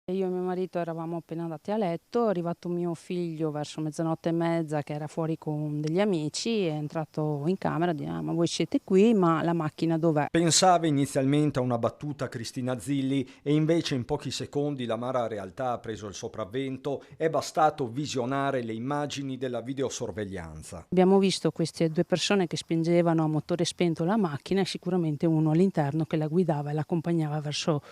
Io e mio marito eravamo appena andati a letto, è arrivato mio figlio verso mezzanotte e mezza che era fuori con degli amici, è entrato in camera e dice: "Ah, ma voi siete qui, ma la macchina dov'è?" Pensava inizialmente a una battuta Cristina Zilli e invece in pochi secondi l'amara realtà ha preso il sopravvento, è bastato visionare le immagini della videosorveglianza. Abbiamo visto queste due persone che spingevano a motore spento la macchina e sicuramente uno all'interno che la guidava e l'accompagnava verso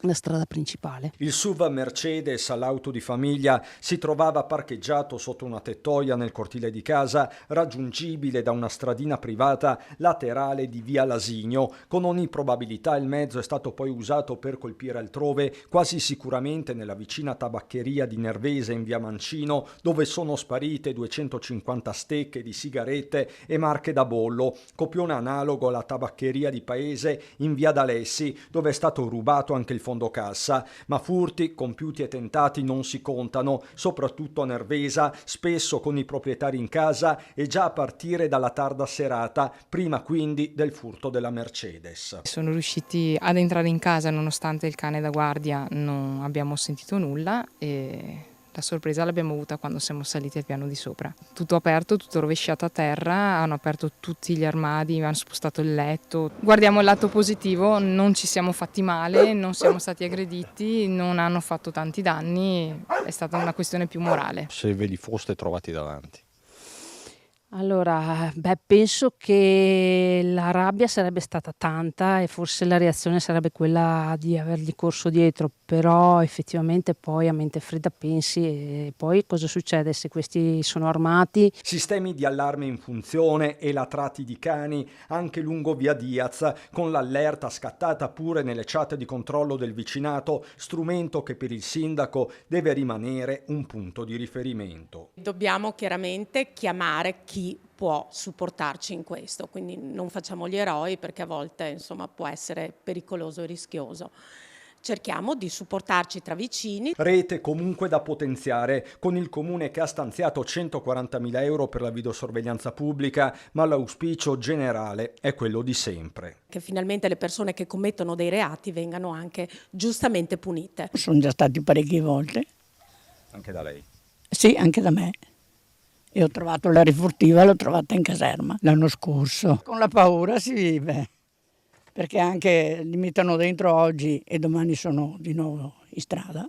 la strada principale. Il SUV Mercedes all'auto di famiglia si trovava parcheggiato sotto una tettoia nel cortile di casa, raggiungibile da una stradina privata laterale di via Lasigno. Con ogni probabilità il mezzo è stato poi usato per colpire altrove, quasi sicuramente nella vicina tabaccheria di Nervese in via Mancino, dove sono sparite 250 stecche di sigarette e marche da bollo, copione analogo alla tabaccheria di Paese in via d'Alessi, dove è stato rubato anche il fondo cassa, ma furti compiuti e tentati non si contano, soprattutto a Nervesa, spesso con i proprietari in casa e già a partire dalla tarda serata, prima quindi del furto della Mercedes. Sono riusciti ad entrare in casa nonostante il cane da guardia non abbiamo sentito nulla e la sorpresa l'abbiamo avuta quando siamo saliti al piano di sopra. Tutto aperto, tutto rovesciato a terra, hanno aperto tutti gli armadi, hanno spostato il letto. Guardiamo il lato positivo, non ci siamo fatti male, non siamo stati aggrediti, non hanno fatto tanti danni, è stata una questione più morale. Se ve li foste trovati davanti. Allora, penso che la rabbia sarebbe stata tanta e forse la reazione sarebbe quella di avergli corso dietro, però effettivamente poi a mente fredda pensi e poi cosa succede se questi sono armati? Sistemi di allarme in funzione e latrati di cani anche lungo via Diaz, con l'allerta scattata pure nelle chat di controllo del vicinato, strumento che per il sindaco deve rimanere un punto di riferimento. Dobbiamo chiaramente chiamare chi può supportarci in questo, quindi non facciamo gli eroi perché a volte insomma può essere pericoloso e rischioso. Cerchiamo di supportarci tra vicini. Rete comunque da potenziare, con il comune che ha stanziato 140.000 euro per la videosorveglianza pubblica, ma l'auspicio generale è quello di sempre. Che finalmente le persone che commettono dei reati vengano anche giustamente punite. Sono già stati parecchie volte. Anche da lei. Sì, anche da me. E ho trovato la rifurtiva, l'ho trovata in caserma l'anno scorso. Con la paura si vive, perché anche li mettono dentro oggi e domani sono di nuovo in strada.